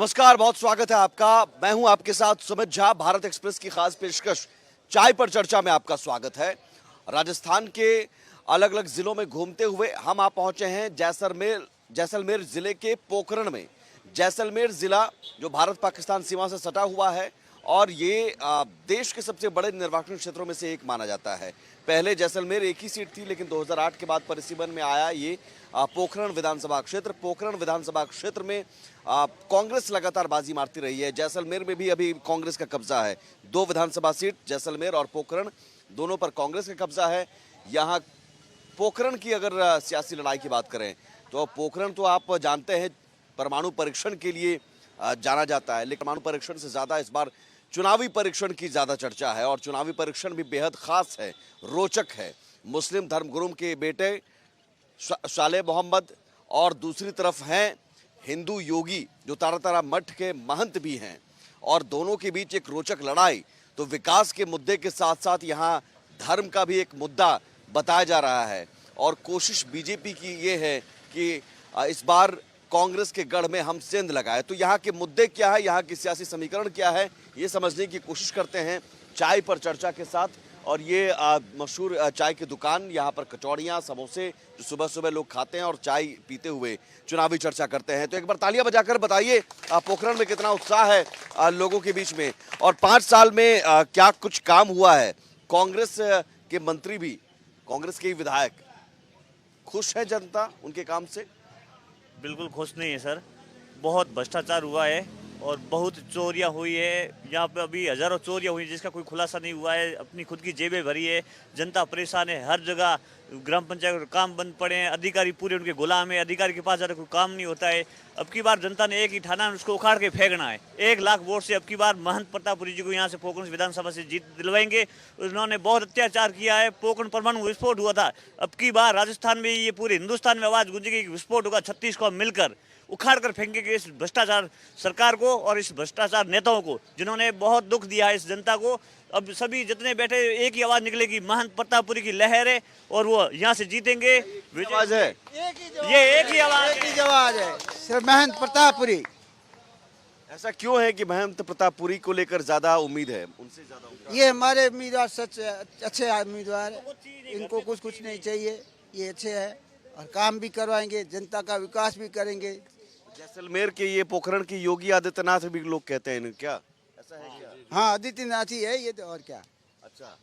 नमस्कार, बहुत स्वागत है आपका। मैं हूं आपके साथ सुमित झा। भारत एक्सप्रेस की खास पेशकश चाय पर चर्चा में आपका स्वागत है। राजस्थान के अलग अलग जिलों में घूमते हुए हम आप पहुंचे हैं जैसलमेर जिले के पोखरण में। जैसलमेर जिला जो भारत पाकिस्तान सीमा से सटा हुआ है और ये देश के सबसे बड़े निर्वाचन क्षेत्रों में से एक माना जाता है। पहले जैसलमेर एक ही सीट थी, लेकिन 2008 के बाद परिसीमन में आया ये पोखरण विधानसभा क्षेत्र। पोखरण विधानसभा क्षेत्र में कांग्रेस लगातार बाजी मारती रही है। जैसलमेर में भी अभी कांग्रेस का कब्जा है। 2 विधानसभा सीट जैसलमेर और पोखरण दोनों पर कांग्रेस का कब्जा है। यहाँ पोखरण की अगर सियासी लड़ाई की बात करें तो पोखरण तो आप जानते हैं परमाणु परीक्षण के लिए जाना जाता है, लेकिन परमाणु परीक्षण से ज्यादा इस बार चुनावी परीक्षण की ज्यादा चर्चा है और चुनावी परीक्षण भी बेहद खास है, रोचक है। मुस्लिम धर्मगुरु के बेटे साले मोहम्मद और दूसरी तरफ हैं हिंदू योगी जो तारा मठ के महंत भी हैं और दोनों के बीच एक रोचक लड़ाई। तो विकास के मुद्दे के साथ साथ यहाँ धर्म का भी एक मुद्दा बताया जा रहा है और कोशिश बीजेपी की ये है कि इस बार कांग्रेस के गढ़ में हम सेंध लगाए। तो यहाँ के मुद्दे क्या है, यहाँ की सियासी समीकरण क्या है, ये समझने की कोशिश करते हैं चाय पर चर्चा के साथ। और ये मशहूर चाय की दुकान, यहाँ पर कचौड़ियाँ समोसे जो सुबह सुबह लोग खाते हैं और चाय पीते हुए चुनावी चर्चा करते हैं। तो एक बार तालियां बजाकर बताइए पोखरण में कितना उत्साह है लोगों के बीच में और 5 साल में क्या कुछ काम हुआ है। कांग्रेस के मंत्री भी, कांग्रेस के विधायक, खुश है जनता उनके काम से? बिल्कुल खुश नहीं है सर। बहुत भ्रष्टाचार हुआ है और बहुत चोरियां हुई है। यहाँ पे अभी हजारों चोरियां हुई जिसका कोई खुलासा नहीं हुआ है। अपनी खुद की जेबें भरी है, जनता परेशान है। हर जगह ग्राम पंचायत काम बंद पड़े हैं, अधिकारी पूरे उनके गुलाम है, अधिकारी के पास ज़्यादा कोई काम नहीं होता है। अब की बार जनता ने एक ही ठाना है, उसको उखाड़ के फेंकना है। 1 लाख वोट से अब की बार महंत प्रतापपुरी जी को यहाँ से पोखरण विधानसभा से जीत दिलवाएंगे। उन्होंने बहुत अत्याचार किया है। पोखरण परमाणु विस्फोट हुआ था, अब की बार राजस्थान में ये पूरे हिंदुस्तान में आवाज़ गूंजेगी कि विस्फोट होगा। 36 को मिलकर उखाड़ कर फेंकेंगे इस भ्रष्टाचार सरकार को और इस भ्रष्टाचार नेताओं को, जिन्होंने बहुत दुख दिया है इस जनता को। अब सभी जितने बैठे एक ही आवाज निकलेगी, महंत प्रतापपुरी की लहर है और वो यहाँ से जीतेंगे। आवाज है ये एक ही आवाज है, सिर्फ महंत प्रतापपुरी। ऐसा क्यों है कि महंत प्रतापपुरी को लेकर ज्यादा उम्मीद है, उनसे ज्यादा उम्मीद? ये हमारे उम्मीदवार सच अच्छे उम्मीदवार है, इनको कुछ नहीं चाहिए। ये अच्छे हैं और काम भी करवाएंगे, जनता का विकास भी करेंगे। जैसलमेर के ये पोखरण की योगी आदित्यनाथ भी लोग कहते हैं, क्या ऐसा है क्या? हाँ, आदित्यनाथ ही है ये तो, और क्या। अच्छा,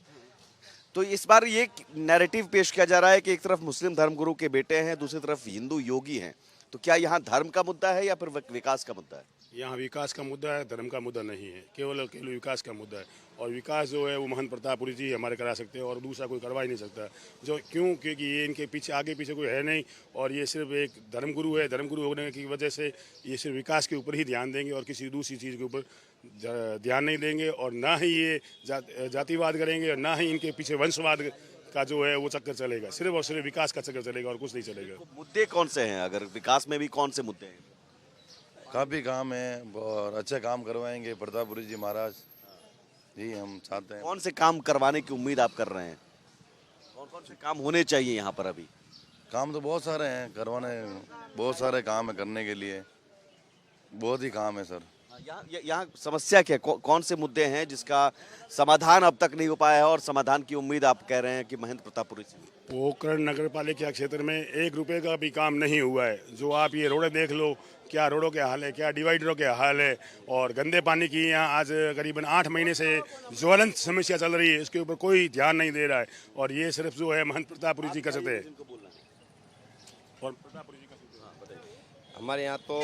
तो इस बार ये नैरेटिव पेश किया जा रहा है कि एक तरफ मुस्लिम धर्मगुरु के बेटे हैं, दूसरी तरफ हिंदू योगी हैं। तो क्या यहाँ धर्म का मुद्दा है या फिर विकास का मुद्दा है? यहाँ विकास का मुद्दा है, धर्म का मुद्दा नहीं है। केवल विकास का मुद्दा है और विकास जो है वो महंत प्रतापपुरी जी हमारे करा सकते हैं और दूसरा कोई करवा ही नहीं सकता। जो क्यों? क्योंकि ये इनके पीछे आगे पीछे कोई है नहीं और ये सिर्फ एक धर्मगुरु है। धर्मगुरु होने की वजह से ये सिर्फ विकास के ऊपर ही ध्यान देंगे और किसी दूसरी चीज़ के ऊपर ध्यान नहीं देंगे और ना ही ये जातिवाद करेंगे और ना ही इनके पीछे वंशवाद का जो है वो चक्कर चलेगा। सिर्फ और सिर्फ विकास का चक्कर चलेगा और कुछ नहीं चलेगा। तो मुद्दे कौन से हैं? अगर विकास में भी कौन से मुद्दे हैं? काफ़ी काम है और अच्छे काम करवाएंगे प्रतापपुरी जी महाराज जी, हम चाहते हैं। कौन से काम करवाने की उम्मीद आप कर रहे हैं? कौन कौन से काम होने चाहिए यहाँ पर? अभी काम तो बहुत सारे हैं करवाने, बहुत सारे काम है करने के लिए, बहुत ही काम है सर। यहाँ समस्या क्या है? कौन से मुद्दे हैं जिसका समाधान अब तक नहीं हो पाया है और समाधान की उम्मीद आप कह रहे हैं कि महंत प्रतापपुरी से? पोखरण नगर पालिका क्षेत्र में 1 रुपये का भी काम नहीं हुआ है। जो आप ये रोडें देख लो, क्या रोडों के हाल है, क्या डिवाइडरों के हाल है और गंदे पानी की यहाँ आज करीबन 8 महीने से ज्वलंत समस्या चल रही है। इसके ऊपर कोई ध्यान नहीं दे रहा है और ये सिर्फ जो है महंत प्रतापपुरी जी कर सकते हैं और प्रतापपुरी जी कर सकते हैं। हमारे यहाँ तो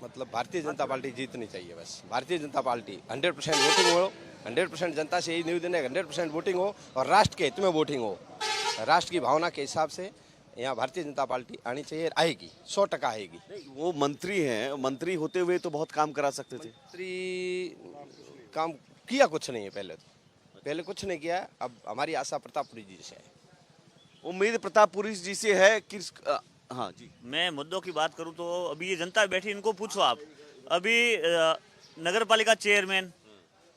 मतलब भारतीय जनता पार्टी जीतनी चाहिए। बस भारतीय जनता पार्टी 100% वोटिंग हो, 100% जनता से यही निवेदन है, 100% वोटिंग हो और राष्ट्र के हित में वोटिंग हो। राष्ट्र की भावना के हिसाब से यहाँ भारतीय जनता पार्टी आनी चाहिए, आएगी, 100% आएगी। वो मंत्री हैं, मंत्री होते हुए तो बहुत काम करा सकते थे। मंत्री काम किया कुछ नहीं है, पहले कुछ नहीं किया। अब हमारी आशा प्रतापपुरी जी से है, उम्मीद प्रतापपुरी जी से है कि हाँ जी। मैं मुद्दों की बात करूं तो अभी ये जनता बैठी, इनको पूछो आप। अभी नगर पालिका चेयरमैन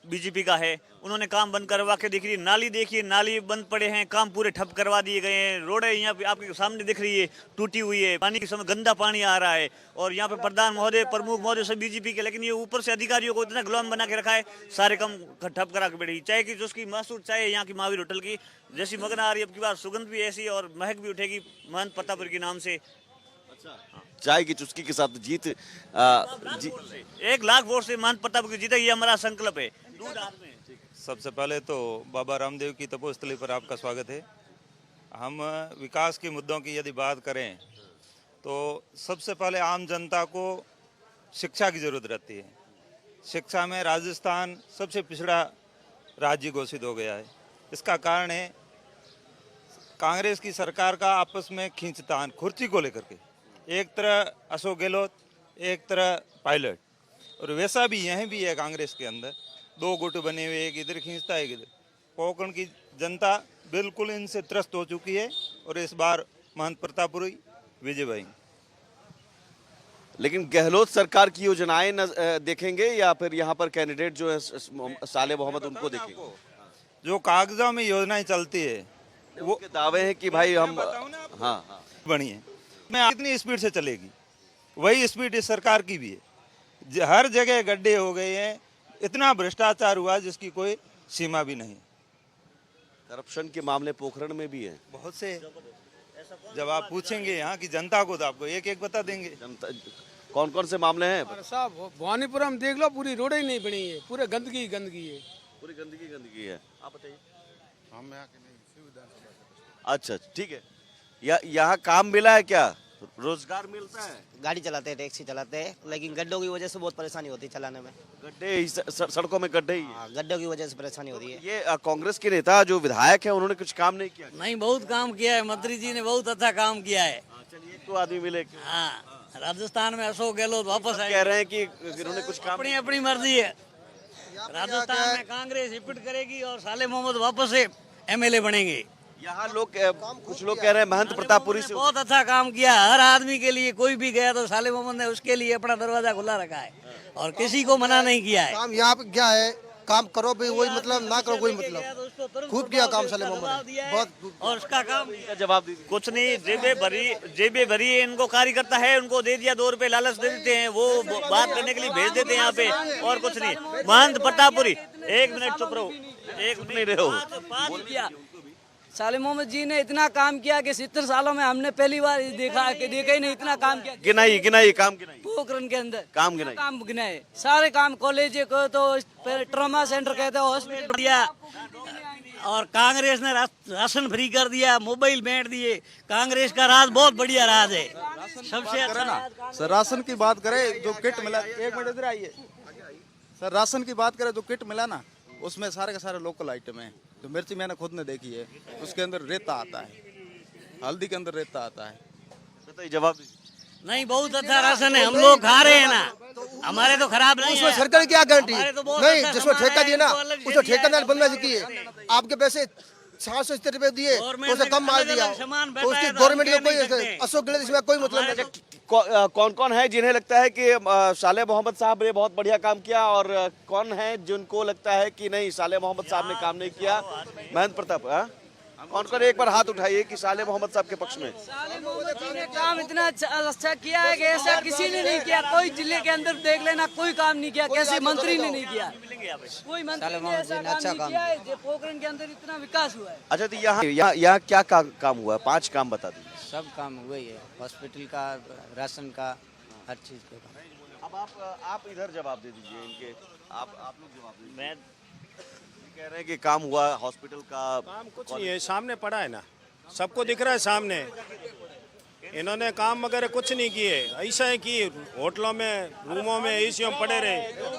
बीजेपी का है। उन्होंने काम बंद करवा के दिख रही है, नाली देखिए, नाली बंद पड़े हैं, काम पूरे ठप करवा दिए गए हैं। रोडें यहाँ पे आपके सामने दिख रही है, टूटी हुई है, पानी के समय गंदा पानी आ रहा है। और यहाँ पे प्रधान महोदय, प्रमुख महोदय सब बीजेपी के, लेकिन ये ऊपर से अधिकारियों को इतना गुलाम बना के रखा है, सारे काम ठप करा के बैठी। चाय की जो उसकी मशहूर चाय है यहाँ की महावीर होटल की, जैसी मगन आ रही है, अब की बार सुगंध भी ऐसी और महक भी उठेगी महंत प्रतापपुर के नाम से। चाय की चुस्की के साथ जीत 1 लाख वोट से महंत प्रतापपुर की जीता, ये हमारा संकल्प है। दूध हाथ में। सबसे पहले तो बाबा रामदेव की तपोस्थली पर आपका स्वागत है। हम विकास के मुद्दों की यदि बात करें तो सबसे पहले आम जनता को शिक्षा की ज़रूरत रहती है। शिक्षा में राजस्थान सबसे पिछड़ा राज्य घोषित हो गया है। इसका कारण है कांग्रेस की सरकार का आपस में खींचतान, कुर्सी को लेकर के। एक तरह अशोक गहलोत, एक तरह पायलट, और वैसा भी यहीं भी है कांग्रेस के अंदर। 2 गुट बने हुए, एक इधर खींचता है, एक इधर। कोंकण की जनता बिल्कुल इनसे त्रस्त हो चुकी है और इस बार महंत प्रतापपुरी विजय भाई। लेकिन गहलोत सरकार की योजनाएं देखेंगे या फिर यहाँ पर कैंडिडेट जो है साले मोहम्मद उनको देखेंगे? जो कागजों में योजनाएं चलती है वो के दावे हैं कि भाई हम हाँ बनी है, मैं कितनी स्पीड से चलेगी, वही स्पीड इस सरकार की भी है। हर जगह गड्ढे हो गए हैं, इतना भ्रष्टाचार हुआ जिसकी कोई सीमा भी नहीं। करप्शन के मामले पोखरण में भी है बहुत से। जब आप पूछेंगे यहाँ की जनता को तो आपको एक एक बता देंगे। जनता कौन कौन से मामले हैं? साहब भवानीपुरम देख लो, पूरी रोड ही नहीं बनी है, पूरे गंदगी गंदगी है, पूरी गंदगी है। आप बताइए। हम यहाँ के नहीं। अच्छा ठीक है। यहाँ काम मिला है क्या? रोजगार मिलता है? गाड़ी चलाते हैं, टैक्सी चलाते हैं, लेकिन गड्ढों की वजह से बहुत परेशानी होती है चलाने में। गड्ढे सड़कों में गड्ढे ही है। हाँ, गड्ढों की वजह से परेशानी होती है। ये कांग्रेस के नेता जो विधायक है उन्होंने कुछ काम नहीं किया? नहीं, बहुत काम किया है, मंत्री जी ने बहुत अच्छा काम किया है। चलिए, एक तो आदमी मिले। हाँ, राजस्थान में अशोक गहलोत वापस आए। कह रहे हैं कि इन्होंने कुछ काम अपनी अपनी मर्जी है। राजस्थान में कांग्रेस रिपीट करेगी और साले मोहम्मद वापस से MLA बनेंगे। यहाँ लोग कुछ लोग कह रहे हैं महंत प्रतापपुरी से बहुत अच्छा काम किया, हर आदमी के लिए। कोई भी गया तो साले मोहम्मद ने उसके लिए अपना दरवाजा खुला रखा है और किसी को मना नहीं किया है। काम यहाँ पे क्या है, काम करो भी वही मतलब, ना करो कोई मतलब। खूब किया काम साले मोहम्मद ने, बहुत। और उसका काम जवाब दीजिए। कुछ नहीं, जेबे भरी है, इनको कार्यकर्ता है, उनको दे दिया, 2 रुपए लालच दे देते हैं, वो बात करने के लिए भेज देते हैं यहाँ पे, और कुछ नहीं। महंत प्रतापपुरी, 1 मिनट चुप रहो, 1 मिनट रहो। साले मोहम्मद जी ने इतना काम किया कि 70 सालों में हमने पहली बार देखा ही नहीं, इतना काम किया। गिनाई काम गिनाई पोखरण के अंदर काम गिनाए सारे काम। कॉलेज को तो ट्रॉमा सेंटर कहते हैं, हॉस्पिटल दिया, और कांग्रेस ने राशन फ्री कर दिया, मोबाइल बांट दिए। कांग्रेस का राज बहुत बढ़िया राज है, सबसे अच्छा। सर राशन की बात करें, जो किट मिला, 1 मिनट इधर आइए सर। राशन की बात करें, जो किट मिला ना, उसमें सारे के सारे लोकल आइटम है। जो मिर्ची मैंने खुद ने देखी है, उसके अंदर रेता आता है, हल्दी के अंदर रेता आता है। बताइए, जवाब दीजिए। नहीं, बहुत अच्छा राशन है, हम लोग खा रहे हैं ना, हमारे तो खराब नहीं है। सरकार की क्या गारंटी नहीं, अच्छा जिसको ठेका दिया ना सामान है, उसको ठेकेदार बनना चाहिए। आपके पैसे 770 रुपए दिए तो उसे कम माल दिया, तो उसकी गवर्नमेंट का कोई, अशोक गहलोत इसमें कोई मतलब नहीं। कौन कौन है जिन्हें लगता है कि साले मोहम्मद साहब ने बहुत बढ़िया काम किया, और कौन है जिनको लगता है कि नहीं, साले मोहम्मद साहब ने काम नहीं किया? महंत प्रताप, कौन कौन एक बार हाथ उठाइए कि साले मोहम्मद साहब के पक्ष में। साले मोहम्मद जी ने काम इतना अच्छा किया है कि ऐसा किसी ने नहीं किया। कोई जिले के अंदर देख लेना, कोई काम नहीं किया, कैसे मंत्री ने नहीं किया, कोई मंत्री ने ऐसा काम नहीं किया है जो पोखरण के अंदर इतना विकास हुआ है। अच्छा, तो यहाँ क्या काम हुआ है? 5 काम बता दीजिए। सब काम हुए है, हॉस्पिटल का, राशन का, हर चीज का। अब आप इधर जवाब दे दीजिए इनके, आप लोग जवाब दीजिए। मैं कह रहे हैं कि काम हुआ हॉस्पिटल का। काम कुछ नहीं है, सामने पड़ा है ना, सबको दिख रहा है सामने। इन्होंने काम वगैरह कुछ नहीं किए, ऐसा है कि होटलों में, रूमों में, एसीओ में पड़े रहे।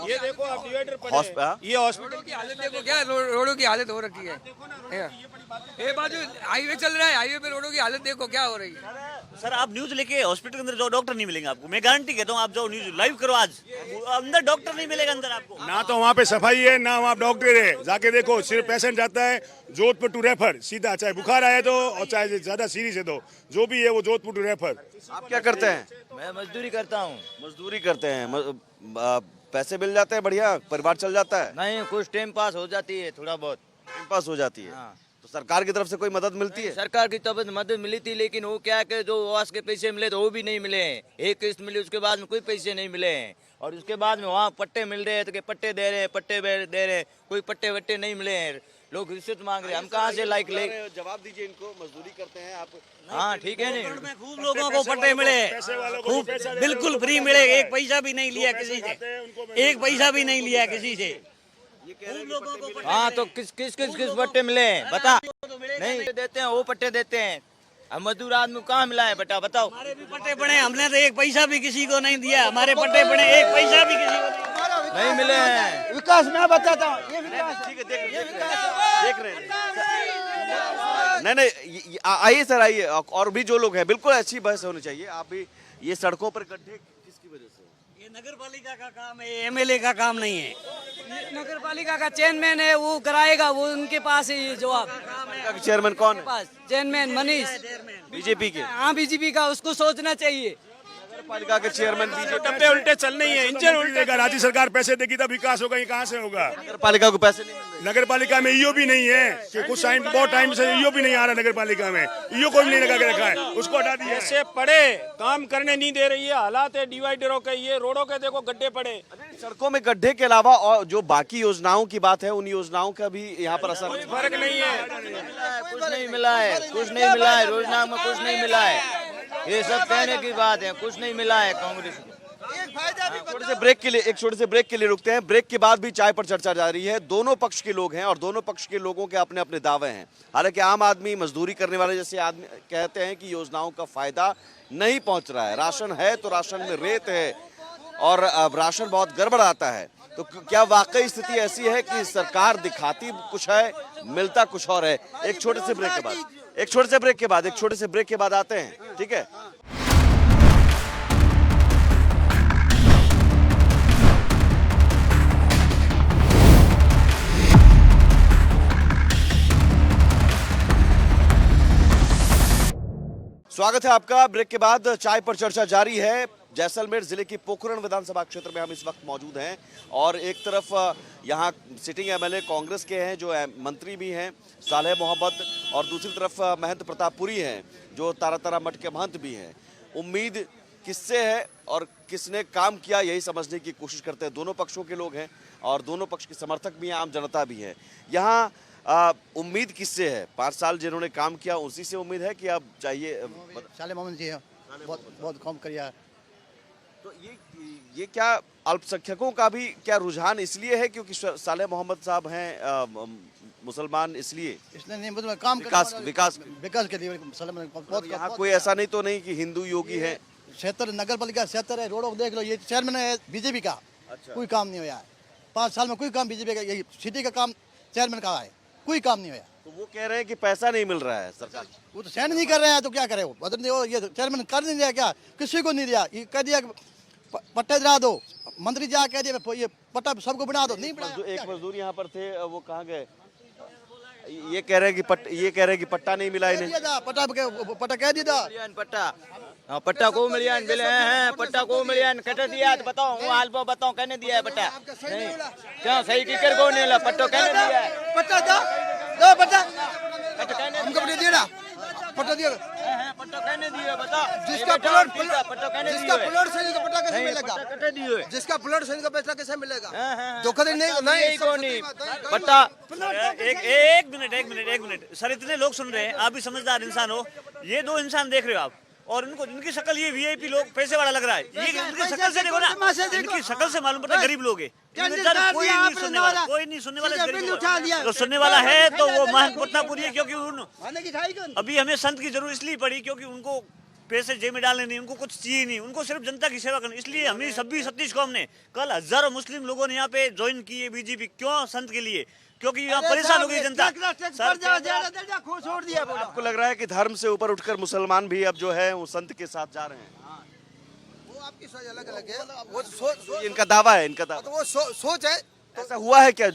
ये देखो आप डिवाइडर पड़े, ये हॉस्पिटल की हालत देखो, क्या रोडों की हालत हो रखी है। ये बाजू हाईवे चल रहा है, हाईवे पे रोडों की हालत देखो क्या हो रही है। सर, आप न्यूज लेके हॉस्पिटल के अंदर जाओ, डॉक्टर नहीं मिलेंगे आपको, मैं गारंटी कहता हूँ। आप जाओ न्यूज लाइव करो, आज अंदर डॉक्टर नहीं मिलेगा अंदर आपको। ना तो वहाँ पे सफाई है, ना वहाँ डॉक्टर है। जाके देखो, सिर्फ पेशेंट जाता है जोधपुर टू रेफर सीधा, चाहे बुखार आए तो और चाहे ज्यादा सीरियस है तो, जो भी है वो जोधपुर टू रेफर। आप क्या करते हैं? मैं मजदूरी करता हूँ। मजदूरी करते हैं। पैसे मिल जाते हैं, बढ़िया परिवार चल जाता है, नहीं, कुछ टाइम पास हो जाती है, थोड़ा बहुत। टाइम पास हो जाती है। हाँ। तो सरकार की तरफ से कोई मदद मिलती है? सरकार की तरफ से मदद मिली थी, लेकिन वो क्या है कि जो आवास के पैसे मिले तो वो भी नहीं मिले हैं। एक किस्त मिली, उसके बाद में कोई पैसे नहीं मिले हैं। और उसके बाद में वहाँ पट्टे मिल रहे हैं तो पट्टे दे रहे हैं, पट्टे दे रहे हैं, कोई पट्टे वट्टे नहीं मिले हैं। लोग रिश्वत मांग रहे हैं, हम कहाँ से लाइक ले। जवाब दीजिए इनको, मजदूरी करते हैं आप। हाँ ठीक है, नहीं में खूब लोगों को पट्टे मिले, खूब बिल्कुल फ्री मिले, एक पैसा भी नहीं लिया किसी से, एक पैसा भी नहीं लिया किसी से। खूब लोगों को पट्टे हाँ तो किस पट्टे मिले हैं बता? नहीं देते हैं, वो पट्टे देते हैं। अब मजदूर आदमी को कहाँ मिला है बेटा, बताओ। हमारे भी पट्टे पड़े, हमने तो एक पैसा भी किसी को नहीं दिया। हमारे पट्टे पड़े, एक पैसा भी किसी को नहीं मिले हैं। विकास मैं बताता हूँ, ये विकास ठीक है, देख रहे हैं। नहीं, आइए सर, आइए। और भी जो लोग हैं, बिल्कुल अच्छी बहस होनी चाहिए। आप भी, ये सड़कों पर गड्ढे किसकी वजह से? ये नगर पालिका का काम है, एमएलए का काम नहीं है। नगर पालिका का चेयरमैन है, वो कराएगा, वो उनके पास है ये जवाब। चेयरमैन कौन है? चेयरमैन मनीष, बीजेपी के। हाँ बीजेपी का, उसको सोचना चाहिए। नगर पालिका के चेयरमैन बीजेपी। डब्बे उल्टे चलने ही है, इंजन उल्टे का। राज्य सरकार पैसे देगी तब विकास होगा, ये कहाँ से होगा? नगर पालिका को पैसे नहीं मिल रहे। नगर पालिका में ईओ भी नहीं है कि कुछ टाइम, बहुत टाइम से ईओ भी नहीं आ रहा नगर पालिका में। ईओ को भी नहीं लगा के रखा है, उसको हटा दिया। ऐसे पड़े काम करने नहीं दे रही है, हालात है डिवाइडरों के। ये रोडों के देखो गड्ढे पड़े। सड़कों में गड्ढे के अलावा और जो बाकी योजनाओं की बात है, उन योजनाओं का भी यहाँ पर असर फर्क नहीं है। कुछ नहीं मिला है, कुछ नहीं मिला है, योजना में कुछ नहीं मिला है। ये सब कहने की बात है, कुछ नहीं मिला है कांग्रेस को। छोटे से ब्रेक के लिए, एक छोटे से ब्रेक के लिए रुकते हैं। ब्रेक के बाद भी चाय पर चर्चा जारी है। दोनों पक्ष के लोग हैं और दोनों पक्ष के लोगों के अपने अपने दावे हैं। हालांकि आम आदमी, मजदूरी करने वाले जैसे आदमी कहते हैं कि योजनाओं का फायदा नहीं पहुंच रहा है। राशन है तो राशन में रेत है और अब राशन बहुत गड़बड़ आता है। तो क्या वाकई स्थिति ऐसी है कि सरकार दिखाती कुछ है, मिलता कुछ और है? एक छोटे से ब्रेक के बाद, एक छोटे से ब्रेक के बाद आते हैं, ठीक है? स्वागत है आपका। ब्रेक के बाद चाय पर चर्चा जारी है। जैसलमेर जिले की पोखरण विधानसभा क्षेत्र में हम इस वक्त मौजूद हैं और एक तरफ यहाँ सिटिंग एमएलए कांग्रेस के हैं, जो मंत्री भी हैं सालेह मोहम्मद, और दूसरी तरफ महंत प्रतापपुरी हैं, जो तारा मठ के महंत भी हैं। उम्मीद किससे है और किसने काम किया, यही समझने की कोशिश करते हैं। दोनों पक्षों के लोग हैं और दोनों पक्ष के समर्थक भी हैं, आम जनता भी है। यहाँ उम्मीद किससे है? 5 साल जिन्होंने काम किया उसी से उम्मीद है कि अब चाहिए? सालेह मोहम्मद जी बहुत काम किया। तो ये क्या अल्पसंख्यकों का भी क्या रुझान इसलिए है क्योंकि सालेह मोहम्मद साहब हैं मुसलमान, इसलिए नहीं, मतलब काम विकास के लिए बहुत। यहाँ कोई ऐसा नहीं तो नहीं कि हिंदू योगी है? क्षेत्र नगर पालिका क्षेत्र है, रोडों को देख लो, ये चेयरमैन है बीजेपी का। अच्छा। कोई काम नहीं हुआ है 5 साल में, कोई काम बीजेपी का, यही सिटी का काम चेयरमैन का है, कोई काम नहीं हुआ। तो वो कह रहे हैं कि पैसा नहीं मिल रहा है सरकार, वो तो सहन नहीं कर रहे हैं, तो क्या करे वो? बदल नहीं, ये चेयरमैन कर नहीं दिया क्या? किसी को नहीं दिया, ये कह दिया पट्टे दिला दो। मंत्री जा कह दिया ये पट्टा सबको बना दो, नहीं बनाया। एक मजदूर यहाँ पर थे, वो कहाँ गए? ये कह रहे हैं कि पट्टा नहीं मिला इन्हें। पट्टा कह दिया, पट्टा को मिलिया हैं, पट्टा को मिलिया कट दिया तो बताओ, वो हाल बताओ कहने दिया है पट्टा? नहीं क्या सही की कर को नहीं, पट्टो कहने दिया है? पट्टा दो पट्टा हमको पट्टा दिया, पट्टा दिया, पट्टो कहने दिया बताओ। जिसका प्लॉट सही का पट्टा कैसे मिलेगा? कटे दिए, जिसका प्लॉट सही का पैसा कैसे मिलेगा? धोखाधड़ी नहीं को नहीं पट्टा। एक मिनट सर, इतने लोग सुन रहे हैं, आप भी समझदार इंसान हो। ये 2 इंसान देख रहे हो आप, और उनको इनकी शक्ल, ये वीआईपी लोग, पैसे वाला लग रहा है। ये इनकी शक्ल से देखो ना, इनकी शक्ल से मालूम पड़ता है गरीब लोग है। कोई नहीं सुनने वाला, अगर सुनने वाला है तो वो महंत प्रतापपुरी है, क्योंकि अभी हमें संत की जरूरत इसलिए पड़ी क्योंकि उनको पैसे जेब में डालने नहीं, उनको कुछ चाहिए नहीं, उनको सिर्फ जनता की सेवा करनी। इसलिए हमने सभी 36 कौम ने, कल हजारों मुस्लिम लोगों ने यहाँ पे ज्वाइन की है बीजेपी। क्यों? संत के लिए, क्योंकि यहाँ परेशान हो गई जनता। आपको लग रहा है कि धर्म से ऊपर उठकर मुसलमान भी अब जो है वो संत के साथ जा रहे हैं? वो आपकी सोच अलग अलग है, वो सोच इनका दावा है, इनका दावा। तो वो सोच है। ऐसा हुआ है क्या?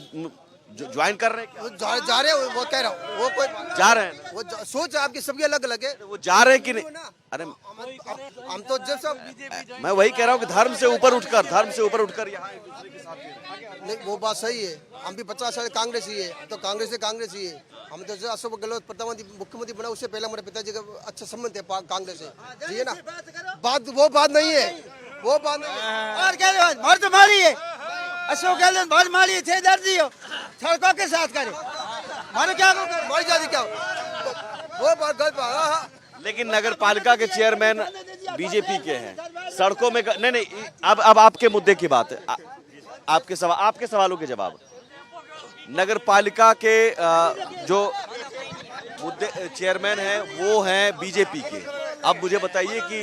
ज्वाइन कर रहे हैं क्या? जा रहे हो, वो कह रहा हूँ, वो कोई जा रहे हैं वो सोच आपकी सबकी अलग अलग है। वो जा रहे हैं कि नहीं? अरे हम तो जब सब मैं वही कह रहा हूँ कि धर्म से ऊपर उठकर यहाँ एक दूसरे के साथ नहीं, वो बात सही है। हम भी 50 साल कांग्रेस ही है, तो कांग्रेस ही है। हम तो जो अशोक गहलोत प्रधानमंत्री मुख्यमंत्री बना उससे पहले हमारे पिताजी का अच्छा संबंध है कांग्रेस से, जी है ना। वो बात नहीं है, वो बात नहीं है। और क्या मार तो मारी है, अशोक गहलोत मार मारी थे दर्जी हो, सड़कों के साथ करे मारे क्या मारी जाती क्या वो बात गलत। लेकिन नगर पालिका के चेयरमैन बीजेपी के हैं, सड़कों में नहीं, अब आपके मुद्दे की बात है, आपके सवालों के जवाब। नगर पालिका के जो मुद्दे चेयरमैन हैं वो हैं बीजेपी के। अब मुझे बताइए कि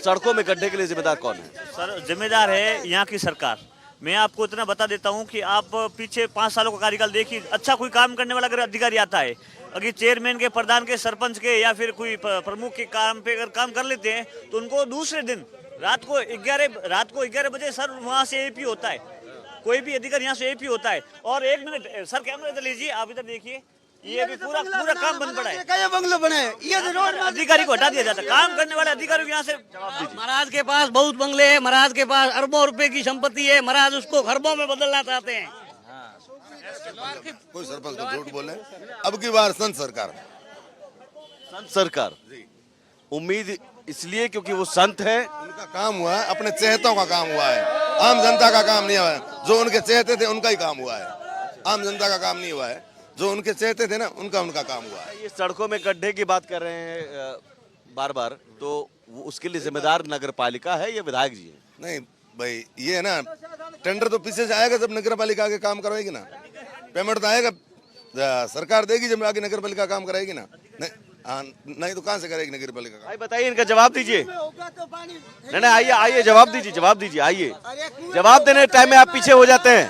सड़कों में गड्ढे के लिए जिम्मेदार कौन है? सर जिम्मेदार है यहाँ की सरकार। मैं आपको इतना बता देता हूँ कि आप पीछे 5 सालों का कार्यकाल देखिए, अच्छा कोई काम करने वाला अगर अधिकारी आता है, अगर चेयरमैन के, प्रधान के, सरपंच के या फिर कोई प्रमुख के काम पे अगर काम कर लेते हैं तो उनको दूसरे दिन रात को 11 बजे सर वहाँ से एपी होता है, कोई भी अधिकारी यहाँ से एपी होता है। और 1 मिनट सर कैमरा इधर लीजिए, आप इधर देखिए, ये भी पूरा काम बंद पड़ा है। क्या बंगलो बना है? ये रोड अधिकारी को हटा दिया जाता है, काम करने वाले अधिकारी को यहाँ से। महाराज के पास बहुत बंगले हैं, महाराज के पास अरबों रुपए की संपत्ति है, महाराज उसको खरबों में बदलना चाहते हैं। कोई सरपंच को झूठ बोले, अब की बार संत सरकार उम्मीद इसलिए क्योंकि वो संत है, उनका काम हुआ है, अपने चहेतों का काम हुआ है, आम जनता का काम नहीं हुआ है। जो उनके चहेते थे उनका ही काम हुआ है, आम जनता का काम नहीं हुआ है। जो उनके चहेते थे ना उनका काम हुआ है। ये सड़कों में गड्ढे की बात कर रहे हैं बार बार, तो उसके लिए जिम्मेदार नगर पालिका है या विधायक जी है? नहीं भाई, ये है ना, टेंडर तो पीछे से आएगा जब नगर पालिका के काम करवाएगी ना, पेमेंट तो आएगा सरकार देगी जब आगे नगर पालिका काम कराएगी ना। नहीं तो कहाँ से करेगी नगर पालिका? भाई बताइए, इनका जवाब दीजिए। नहीं आइए जवाब दीजिए आइए। जवाब देने टाइम में आप पीछे हो जाते हैं,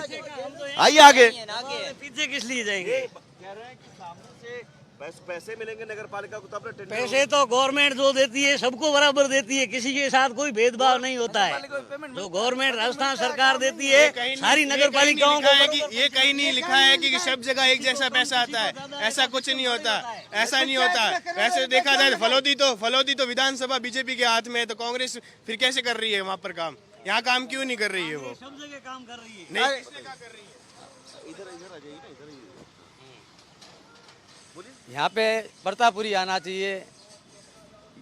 आइए आगे। पीछे किस लिए जाएंगे? कह रहे हैं कि सामने से पैसे मिलेंगे नगर पालिका को, तब पैसे तो गवर्नमेंट जो देती है सबको बराबर देती है, किसी के साथ कोई भेदभाव नहीं होता है। जो गवर्नमेंट राजस्थान सरकार देती है सारी नगर पालिकाओं को। ये कहीं नहीं लिखा है कि सब जगह एक जैसा पैसा आता है, ऐसा कुछ नहीं होता, ऐसा नहीं होता। वैसे देखा जाए फलोदी तो विधानसभा बीजेपी के हाथ में है, तो कांग्रेस फिर कैसे कर रही है वहाँ पर काम? यहाँ काम क्यों नहीं कर रही है? वो सब जगह काम कर रही है। नहीं, यहाँ पे प्रतापुरी आना चाहिए,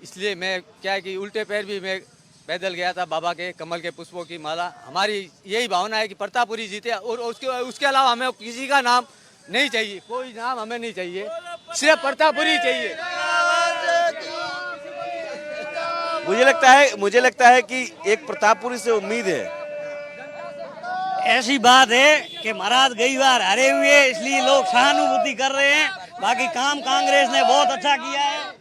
इसलिए मैं क्या है कि उल्टे पैर भी मैं पैदल गया था बाबा के कमल के पुष्पों की माला। हमारी यही भावना है कि प्रतापुरी जीते, और उसके अलावा हमें किसी का नाम नहीं चाहिए, कोई नाम हमें नहीं चाहिए, सिर्फ प्रतापुरी चाहिए। मुझे लगता है कि एक प्रतापपुरी से उम्मीद है। ऐसी बात है कि महाराज गई बार हारे हुए, इसलिए लोग सहानुभूति कर रहे हैं, बाकी काम कांग्रेस ने बहुत अच्छा किया है।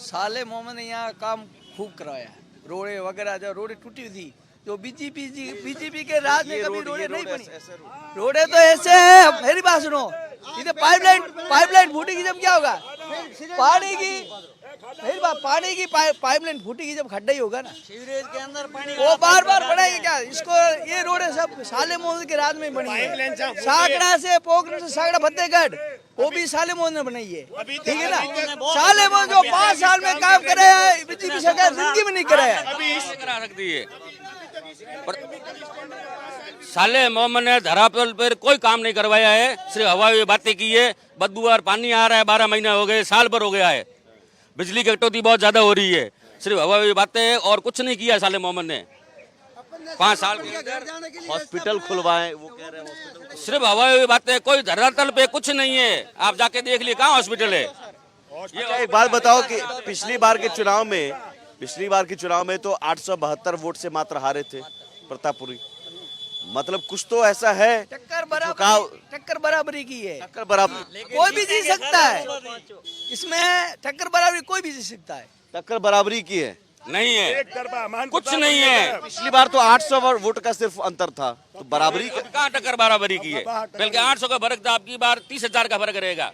साले मोहम्मद ने यहाँ काम खूब कराया, रोडे वगैरह, जो रोडे टूटी थी, जो बीजेपी के राज में कभी रोडे नहीं बनी। रोडे तो ऐसे है, मेरी बात सुनो, इधर पाइपलाइन फूटेगी जब क्या होगा? पानी की पाइपलाइन फूटेगी जब खड्डा ही होगा ना, सीवरेज के अंदर पानी वो बार बढ़ाएंगे क्या इसको? ये रोडे सब साले मोहम्मद के राज में बनी है। सागड़ा से पोखरण से सागड़ा फतेहगढ़, वो भी साले मोहम्मद ने बनाई है, ठीक है ना। साले मोहम्मद जो 5 साल में काम कराया है, बीजेपी सरकार जिंदगी में नहीं कराया। करा सकती है। साले मोहम्मद ने धरातल पर कोई काम नहीं करवाया है, सिर्फ हवाई बातें की है। बदबूदार पानी आ रहा है, 12 महीने हो गए, साल भर हो गया है। बिजली की कटौती बहुत ज्यादा हो रही है, सिर्फ हवाई बातें और कुछ नहीं किया साले मोहम्मद ने 5 साल के। हॉस्पिटल खुलवाएं, वो कह रहे हैं सिर्फ हवाई बातें, कोई धरातल पे कुछ नहीं है। आप जाके देख लिए कहाँ हॉस्पिटल है। एक बात बताओ कि पिछली बार के चुनाव में तो 872 वोट से मात्र हारे थे प्रतापपुरी। मतलब कुछ तो ऐसा है, टक्कर बराबरी की है, टक्कर बराबर, कोई भी जीत सकता है इसमें, टक्कर बराबरी कोई भी जीत सकता है। टक्कर बराबरी की है, नहीं है, कुछ नहीं है। पिछली बार तो 800 वोट का सिर्फ अंतर था, तो बराबरी कहाँ टक्कर बराबरी की है? बल्कि 800 का फर्क था, आपकी बार 30,000 का फर्क रहेगा।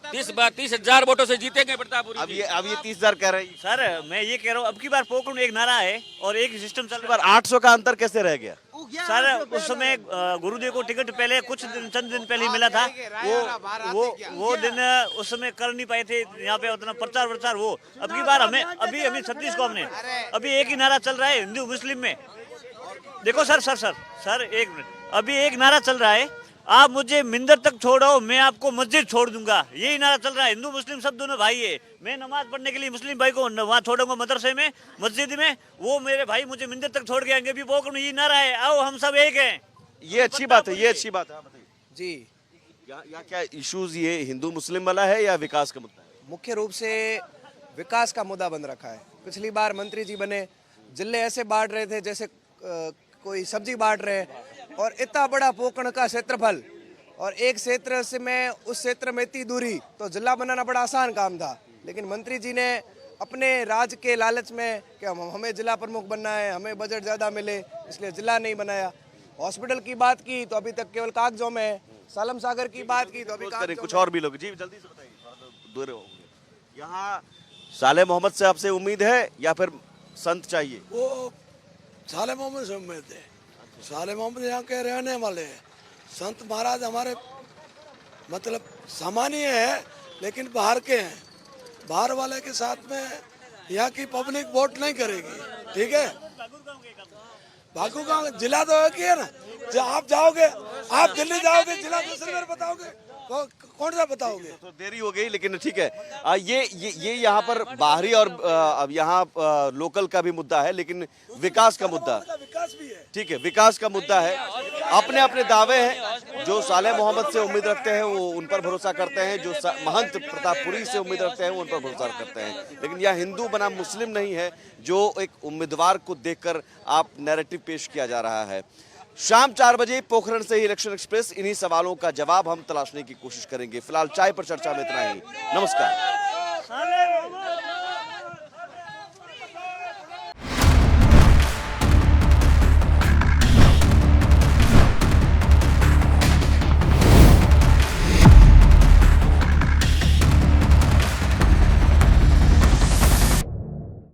30,000 वोटों से जीतेंगे प्रतापपुरी। अब ये 30,000 कह रहे हैं। सर मैं ये कह रहा हूँ, अब की बार पोखरण एक नारा है और एक सिस्टम चल रहा है। 800 का अंतर कैसे रह गया? सर उस समय गुरुदेव को टिकट पहले चंद दिन पहले ही मिला था। वो दिन उस समय कर नहीं पाए थे यहाँ पे उतना प्रचार प्रचार। वो अब की बार हमें 36 को हमने अभी एक ही नारा चल रहा है हिंदू मुस्लिम में। देखो सर एक मिनट, अभी एक नारा चल रहा है, आप मुझे मिंदर तक छोड़ो मैं आपको मस्जिद छोड़ दूंगा, यही नारा चल रहा है। हिंदू मुस्लिम सब दोनों भाई है। मैं नमाज पढ़ने के लिए मुस्लिम भाई को वहाँ छोड़ूंगा मदरसे में मस्जिद में, वो मेरे भाई मुझे मिंदर तक छोड़ के आएंगे। भी वो यही नारा है, आओ हम सब एक हैं। ये अच्छी बात है, ये अच्छी बात है। जी यहाँ क्या इश्यूज ये हिंदू मुस्लिम वाला है या विकास का मुद्दा है? मुख्य रूप से विकास का मुद्दा बन रखा है। पिछली बार मंत्री जी बने, जिले ऐसे बांट रहे थे जैसे कोई सब्जी बांट रहे, और इतना बड़ा पोखरण का क्षेत्रफल और एक क्षेत्र से में उस क्षेत्र में इतनी दूरी, तो जिला बनाना बड़ा आसान काम था। लेकिन मंत्री जी ने अपने राज के लालच में कि हमें जिला प्रमुख बनना है, हमें बजट ज़्यादा मिले, इसलिए जिला नहीं बनाया। हॉस्पिटल की बात की तो अभी तक केवल कागजों में है। सालम सागर की बात की तो अभी कुछ और भी लोग जी जल्दी से बताइए, थोड़ा दूर हो। यहाँ साले मोहम्मद से आपसे उम्मीद है या फिर संत चाहिए? वो साले मोहम्मद से उम्मीद है। साले मोहम्मद यहाँ के रहने वाले हैं। संत महाराज हमारे मतलब सामान्य है, लेकिन बाहर के हैं। बाहर वाले के साथ में यहाँ की पब्लिक वोट नहीं करेगी, ठीक है। भागू गाँव जिला तो एक ही है ना। जो आप जाओगे, आप दिल्ली जाओगे, जिला दूसरी बार बताओगे, कौन सा बताओगे? तो देरी हो गई, लेकिन ठीक है। ये यहाँ पर बाहरी और अब यहाँ लोकल का भी मुद्दा है, लेकिन विकास का मुद्दा विकास भी है, ठीक है, विकास का मुद्दा है। अपने अपने दावे हैं। जो साले मोहम्मद से उम्मीद रखते हैं वो उन पर भरोसा करते हैं, जो महंत प्रतापपुरी से उम्मीद रखते हैं वो उन पर भरोसा करते हैं। लेकिन यह हिंदू बनाम मुस्लिम नहीं है जो एक उम्मीदवार को देखकर आप नैरेटिव पेश किया जा रहा है। शाम 4 बजे पोखरण से ही इलेक्शन एक्सप्रेस, इन्हीं सवालों का जवाब हम तलाशने की कोशिश करेंगे। फिलहाल चाय पर चर्चा में इतना ही। नमस्कार।